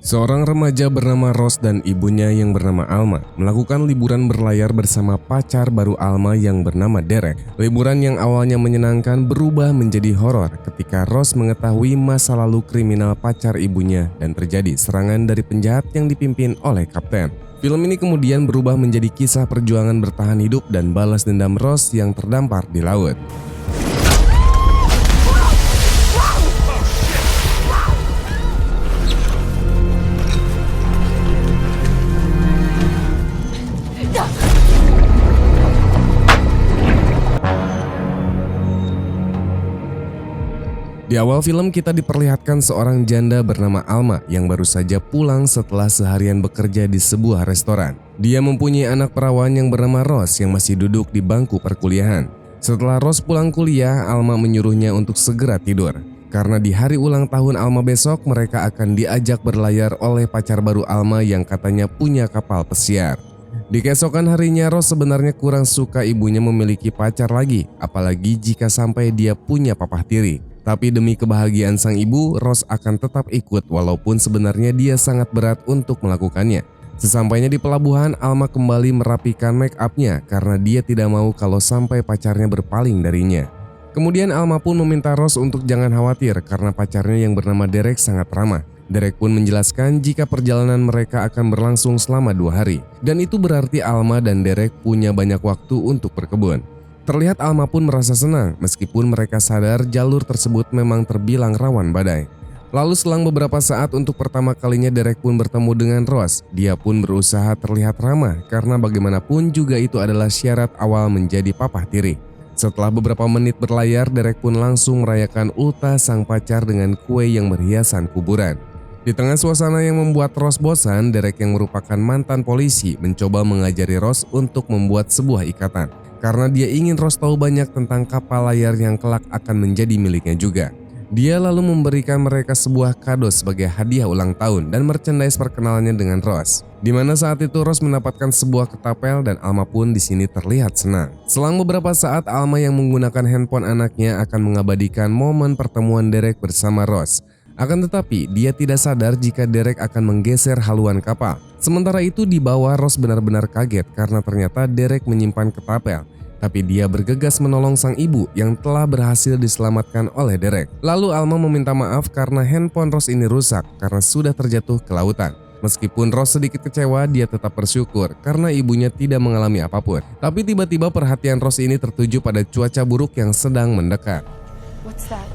Seorang remaja bernama Rose dan ibunya yang bernama Alma melakukan liburan berlayar bersama pacar baru Alma yang bernama Derek. Liburan yang awalnya menyenangkan berubah menjadi horor ketika Rose mengetahui masa lalu kriminal pacar ibunya dan terjadi serangan dari penjahat yang dipimpin oleh kapten. Film ini kemudian berubah menjadi kisah perjuangan bertahan hidup dan balas dendam Rose yang terdampar di laut. Di awal film kita diperlihatkan seorang janda bernama Alma yang baru saja pulang setelah seharian bekerja di sebuah restoran. Dia mempunyai anak perawan yang bernama Rose yang masih duduk di bangku perkuliahan. Setelah Rose pulang kuliah, Alma menyuruhnya untuk segera tidur. Karena di hari ulang tahun Alma besok, mereka akan diajak berlayar oleh pacar baru Alma yang katanya punya kapal pesiar. Di keesokan harinya, Rose sebenarnya kurang suka ibunya memiliki pacar lagi, apalagi jika sampai dia punya papah tiri. Tapi demi kebahagiaan sang ibu, Rose akan tetap ikut walaupun sebenarnya dia sangat berat untuk melakukannya. Sesampainya di pelabuhan, Alma kembali merapikan make up-nya karena dia tidak mau kalau sampai pacarnya berpaling darinya. Kemudian Alma pun meminta Rose untuk jangan khawatir karena pacarnya yang bernama Derek sangat ramah. Derek pun menjelaskan jika perjalanan mereka akan berlangsung selama 2 hari. Dan itu berarti Alma dan Derek punya banyak waktu untuk berkebun. Terlihat Alma pun merasa senang meskipun mereka sadar jalur tersebut memang terbilang rawan badai. Lalu selang beberapa saat untuk pertama kalinya Derek pun bertemu dengan Rose. Dia pun berusaha terlihat ramah karena bagaimanapun juga itu adalah syarat awal menjadi papah tiri. Setelah beberapa menit berlayar, Derek pun langsung merayakan ultah sang pacar dengan kue yang berhiasan kuburan. Di tengah suasana yang membuat Rose bosan, Derek yang merupakan mantan polisi mencoba mengajari Rose untuk membuat sebuah ikatan. Karena dia ingin Rose tahu banyak tentang kapal layar yang kelak akan menjadi miliknya juga. Dia lalu memberikan mereka sebuah kado sebagai hadiah ulang tahun dan merchandise perkenalannya dengan Rose. Di mana saat itu Rose mendapatkan sebuah ketapel dan Alma pun di sini terlihat senang. Selang beberapa saat, Alma yang menggunakan handphone anaknya akan mengabadikan momen pertemuan Derek bersama Rose. Akan tetapi, dia tidak sadar jika Derek akan menggeser haluan kapal. Sementara itu di bawah, Rose benar-benar kaget karena ternyata Derek menyimpan ketapel. Tapi dia bergegas menolong sang ibu yang telah berhasil diselamatkan oleh Derek. Lalu Alma meminta maaf karena handphone Rose ini rusak karena sudah terjatuh ke lautan. Meskipun Rose sedikit kecewa, dia tetap bersyukur karena ibunya tidak mengalami apapun. Tapi tiba-tiba perhatian Rose ini tertuju pada cuaca buruk yang sedang mendekat. What's that?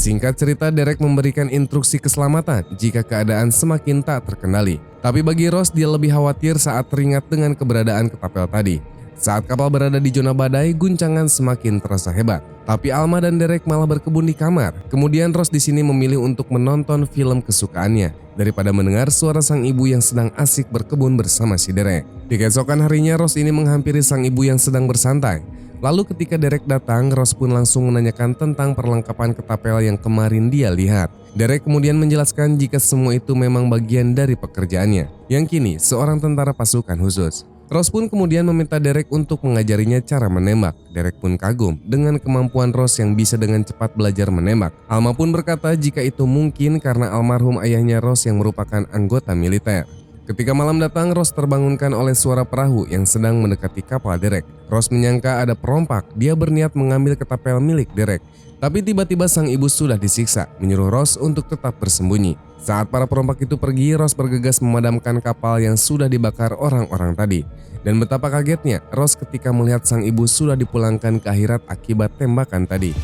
Singkat cerita, Derek memberikan instruksi keselamatan jika keadaan semakin tak terkendali. Tapi bagi Rose, dia lebih khawatir saat teringat dengan keberadaan ketapel tadi. Saat kapal berada di zona badai, guncangan semakin terasa hebat. Tapi Alma dan Derek malah berkebun di kamar. Kemudian Rose di sini memilih untuk menonton film kesukaannya daripada mendengar suara sang ibu yang sedang asik berkebun bersama si Derek. Di keesokan harinya, Rose ini menghampiri sang ibu yang sedang bersantai. Lalu ketika Derek datang, Rose pun langsung menanyakan tentang perlengkapan ketapel yang kemarin dia lihat. Derek kemudian menjelaskan jika semua itu memang bagian dari pekerjaannya, yang kini seorang tentara pasukan khusus. Rose pun kemudian meminta Derek untuk mengajarinya cara menembak. Derek pun kagum dengan kemampuan Rose yang bisa dengan cepat belajar menembak. Alma pun berkata jika itu mungkin karena almarhum ayahnya Rose yang merupakan anggota militer. Ketika malam datang, Rose terbangunkan oleh suara perahu yang sedang mendekati kapal Derek. Rose menyangka ada perompak, dia berniat mengambil ketapel milik Derek. Tapi tiba-tiba sang ibu sudah disiksa, menyuruh Rose untuk tetap bersembunyi. Saat para perompak itu pergi, Rose bergegas memadamkan kapal yang sudah dibakar orang-orang tadi. Dan betapa kagetnya Rose ketika melihat sang ibu sudah dipulangkan ke akhirat akibat tembakan tadi.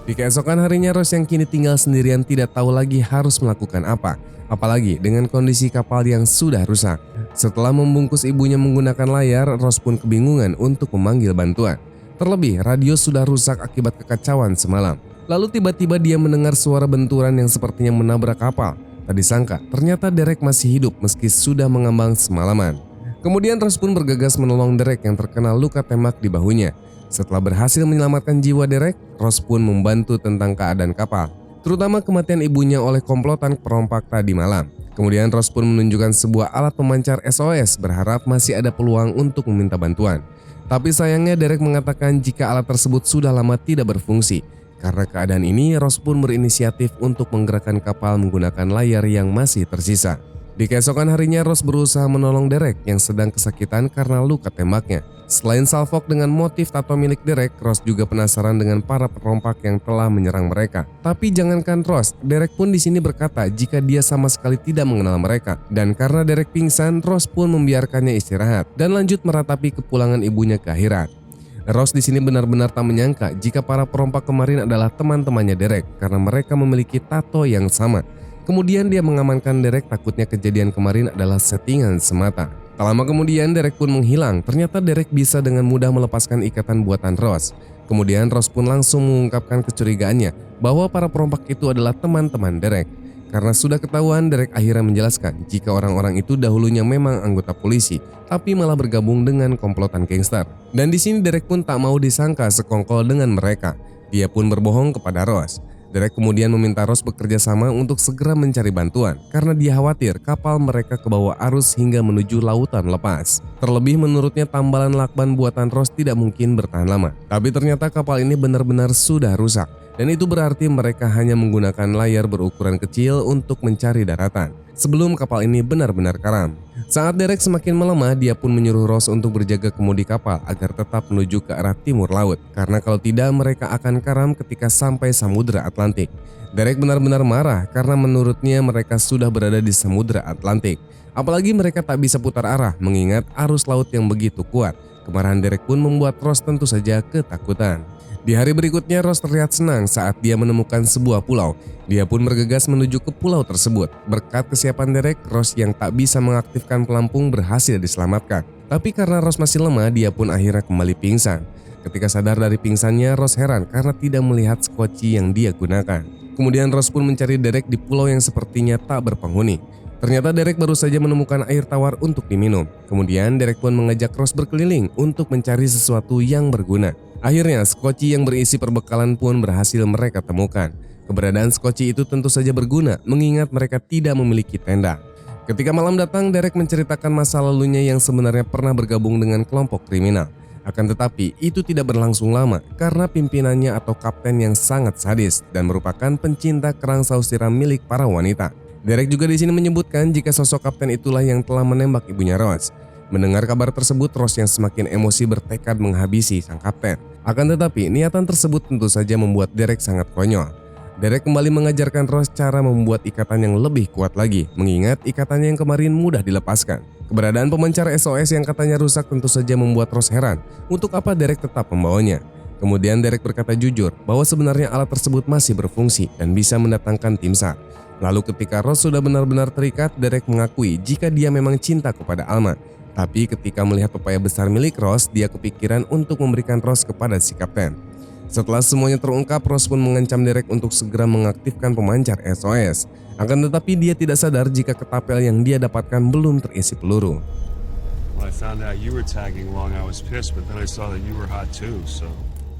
Di keesokan harinya, Rose yang kini tinggal sendirian tidak tahu lagi harus melakukan apa. Apalagi dengan kondisi kapal yang sudah rusak. Setelah membungkus ibunya menggunakan layar, Rose pun kebingungan untuk memanggil bantuan. Terlebih, radio sudah rusak akibat kekacauan semalam. Lalu tiba-tiba dia mendengar suara benturan yang sepertinya menabrak kapal. Tak disangka, ternyata Derek masih hidup meski sudah mengambang semalaman. Kemudian Rose pun bergegas menolong Derek yang terkena luka tembak di bahunya. Setelah berhasil menyelamatkan jiwa Derek, Rose pun membantu tentang keadaan kapal, terutama kematian ibunya oleh komplotan perompak tadi malam. Kemudian Rose pun menunjukkan sebuah alat pemancar SOS berharap masih ada peluang untuk meminta bantuan. Tapi sayangnya Derek mengatakan jika alat tersebut sudah lama tidak berfungsi. Karena keadaan ini, Ross pun berinisiatif untuk menggerakkan kapal menggunakan layar yang masih tersisa. Di keesokan harinya, Ross berusaha menolong Derek yang sedang kesakitan karena luka tembaknya. Selain salvok dengan motif tato milik Derek, Ross juga penasaran dengan para perompak yang telah menyerang mereka. Tapi jangankan Ross, Derek pun di sini berkata jika dia sama sekali tidak mengenal mereka. Dan karena Derek pingsan, Ross pun membiarkannya istirahat dan lanjut meratapi kepulangan ibunya ke akhirat. Ross di sini benar-benar tak menyangka jika para perompak kemarin adalah teman-temannya Derek karena mereka memiliki tato yang sama. Kemudian dia mengamankan Derek, takutnya kejadian kemarin adalah settingan semata. Tak lama kemudian Derek pun menghilang. Ternyata Derek bisa dengan mudah melepaskan ikatan buatan Ross. Kemudian Ross pun langsung mengungkapkan kecurigaannya bahwa para perompak itu adalah teman-teman Derek. Karena sudah ketahuan, Derek akhirnya menjelaskan jika orang-orang itu dahulunya memang anggota polisi, tapi malah bergabung dengan komplotan gangster. Dan di sini Derek pun tak mau disangka sekongkol dengan mereka. Dia pun berbohong kepada Ross. Derek kemudian meminta Ross bekerja sama untuk segera mencari bantuan karena dia khawatir kapal mereka kebawa arus hingga menuju lautan lepas. Terlebih menurutnya tambalan lakban buatan Ross tidak mungkin bertahan lama. Tapi ternyata kapal ini benar-benar sudah rusak. Dan itu berarti mereka hanya menggunakan layar berukuran kecil untuk mencari daratan sebelum kapal ini benar-benar karam. Saat Derek semakin melemah, dia pun menyuruh Ross untuk berjaga kemudi kapal agar tetap menuju ke arah timur laut. Karena kalau tidak mereka akan karam ketika sampai Samudra Atlantik. Derek benar-benar marah karena menurutnya mereka sudah berada di Samudra Atlantik. Apalagi mereka tak bisa putar arah mengingat arus laut yang begitu kuat. Kemarahan Derek pun membuat Ross tentu saja ketakutan. Di hari berikutnya Ross terlihat senang saat dia menemukan sebuah pulau. Dia pun bergegas menuju ke pulau tersebut. Berkat kesiapan Derek, Ross yang tak bisa mengaktifkan pelampung berhasil diselamatkan. Tapi karena Ross masih lemah, dia pun akhirnya kembali pingsan. Ketika sadar dari pingsannya, Ross heran karena tidak melihat skoci yang dia gunakan. Kemudian Ross pun mencari Derek di pulau yang sepertinya tak berpenghuni. Ternyata Derek baru saja menemukan air tawar untuk diminum. Kemudian Derek pun mengajak Ross berkeliling untuk mencari sesuatu yang berguna. Akhirnya, skoci yang berisi perbekalan pun berhasil mereka temukan. Keberadaan skoci itu tentu saja berguna, mengingat mereka tidak memiliki tenda. Ketika malam datang, Derek menceritakan masa lalunya yang sebenarnya pernah bergabung dengan kelompok kriminal. Akan tetapi, itu tidak berlangsung lama karena pimpinannya atau kapten yang sangat sadis dan merupakan pencinta kerang saus tiram milik para wanita. Derek juga di sini menyebutkan jika sosok kapten itulah yang telah menembak ibunya Ross. Mendengar kabar tersebut, Ross yang semakin emosi bertekad menghabisi sang kapten. Akan tetapi, niatan tersebut tentu saja membuat Derek sangat konyol. Derek kembali mengajarkan Ross cara membuat ikatan yang lebih kuat lagi, mengingat ikatannya yang kemarin mudah dilepaskan. Keberadaan pemancar SOS yang katanya rusak tentu saja membuat Ross heran untuk apa Derek tetap membawanya. Kemudian Derek berkata jujur bahwa sebenarnya alat tersebut masih berfungsi dan bisa mendatangkan tim SAR. Lalu ketika Ross sudah benar-benar terikat, Derek mengakui jika dia memang cinta kepada Alma. Tapi ketika melihat pepaya besar milik Ross, dia kepikiran untuk memberikan Ross kepada si kapten. Setelah semuanya terungkap, Ross pun mengancam Derek untuk segera mengaktifkan pemancar SOS. Akan tetapi dia tidak sadar jika ketapel yang dia dapatkan belum terisi peluru.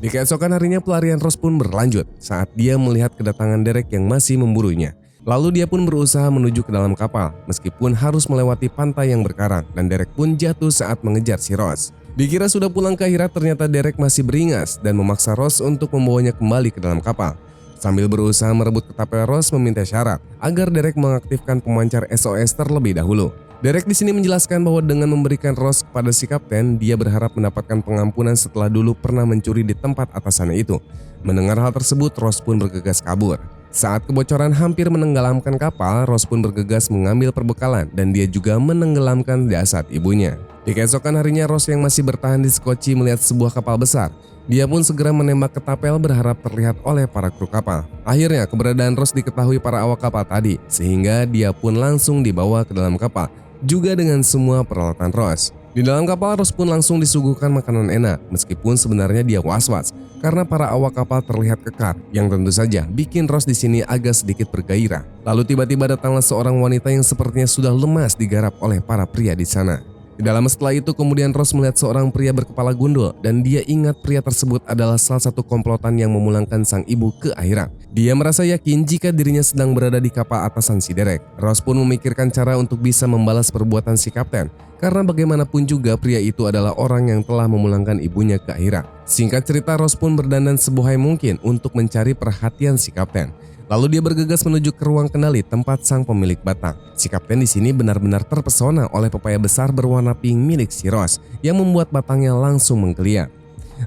Di keesokan harinya pelarian Ross pun berlanjut saat dia melihat kedatangan Derek yang masih memburunya. Lalu dia pun berusaha menuju ke dalam kapal, meskipun harus melewati pantai yang berkarang, dan Derek pun jatuh saat mengejar si Ross. Dikira sudah pulang ke akhirat, ternyata Derek masih beringas dan memaksa Ross untuk membawanya kembali ke dalam kapal. Sambil berusaha merebut ketapel, Ross meminta syarat agar Derek mengaktifkan pemancar SOS terlebih dahulu. Derek di sini menjelaskan bahwa dengan memberikan Ross kepada si kapten, dia berharap mendapatkan pengampunan setelah dulu pernah mencuri di tempat atasannya itu. Mendengar hal tersebut, Ross pun bergegas kabur. Saat kebocoran hampir menenggelamkan kapal, Ross pun bergegas mengambil perbekalan dan dia juga menenggelamkan jasad ibunya. Di keesokan harinya, Ross yang masih bertahan di skoci melihat sebuah kapal besar. Dia pun segera menembak ketapel berharap terlihat oleh para kru kapal. Akhirnya keberadaan Ross diketahui para awak kapal tadi, sehingga dia pun langsung dibawa ke dalam kapal, juga dengan semua peralatan Ross. Di dalam kapal, Ross pun langsung disuguhkan makanan enak, meskipun sebenarnya dia was-was karena para awak kapal terlihat kekar, yang tentu saja bikin Ross di sini agak sedikit bergairah. Lalu tiba-tiba datanglah seorang wanita yang sepertinya sudah lemas digarap oleh para pria di sana. Tidak lama setelah itu kemudian Ross melihat seorang pria berkepala gundul dan dia ingat pria tersebut adalah salah satu komplotan yang memulangkan sang ibu ke akhirat. Dia merasa yakin jika dirinya sedang berada di kapal atasan si Derek. Ross pun memikirkan cara untuk bisa membalas perbuatan si kapten. Karena bagaimanapun juga pria itu adalah orang yang telah memulangkan ibunya ke akhirat. Singkat cerita, Ross pun berdandan sebohai mungkin untuk mencari perhatian si kapten. Lalu dia bergegas menuju ke ruang kendali tempat sang pemilik batang. Si kapten di sini benar-benar terpesona oleh pepaya besar berwarna pink milik si Ross yang membuat batangnya langsung menggeliat.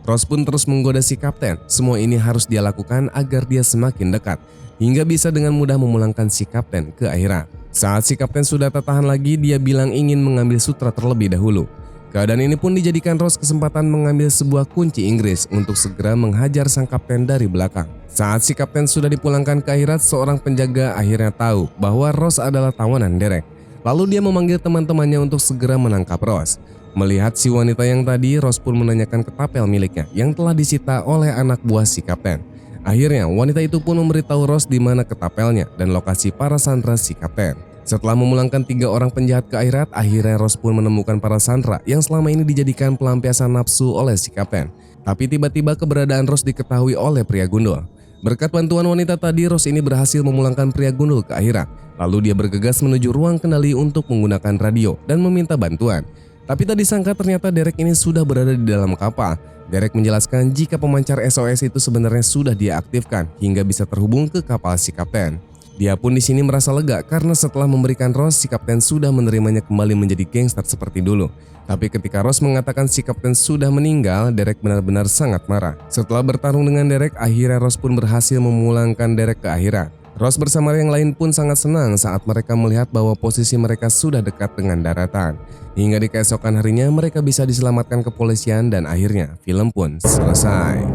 Ross pun terus menggoda si kapten. Semua ini harus dia lakukan agar dia semakin dekat hingga bisa dengan mudah memulangkan si kapten ke akhirat. Saat si kapten sudah tak tahan lagi, dia bilang ingin mengambil sutra terlebih dahulu. Keadaan ini pun dijadikan Ross kesempatan mengambil sebuah kunci Inggris untuk segera menghajar sang kapten dari belakang. Saat si kapten sudah dipulangkan ke akhirat, seorang penjaga akhirnya tahu bahwa Ross adalah tawanan Derek. Lalu dia memanggil teman-temannya untuk segera menangkap Ross. Melihat si wanita yang tadi, Ross pun menanyakan ketapel miliknya yang telah disita oleh anak buah si kapten. Akhirnya wanita itu pun memberitahu Ross di mana ketapelnya dan lokasi para sandera si kapten. Setelah memulangkan 3 orang penjahat ke akhirat, akhirnya Ross pun menemukan para sandera yang selama ini dijadikan pelampiasan nafsu oleh si kapten. Tapi tiba-tiba keberadaan Ross diketahui oleh pria gundul. Berkat bantuan wanita tadi, Ross ini berhasil memulangkan pria gundul ke akhirat. Lalu dia bergegas menuju ruang kendali untuk menggunakan radio dan meminta bantuan. Tapi tak disangka ternyata Derek ini sudah berada di dalam kapal. Derek menjelaskan jika pemancar SOS itu sebenarnya sudah dia aktifkan hingga bisa terhubung ke kapal si kapten. Dia pun di sini merasa lega karena setelah memberikan Ross, si kapten sudah menerimanya kembali menjadi gangster seperti dulu. Tapi ketika Ross mengatakan si kapten sudah meninggal, Derek benar-benar sangat marah. Setelah bertarung dengan Derek, akhirnya Ross pun berhasil memulangkan Derek ke akhirat. Ross bersama yang lain pun sangat senang saat mereka melihat bahwa posisi mereka sudah dekat dengan daratan. Hingga di keesokan harinya mereka bisa diselamatkan kepolisian dan akhirnya film pun selesai.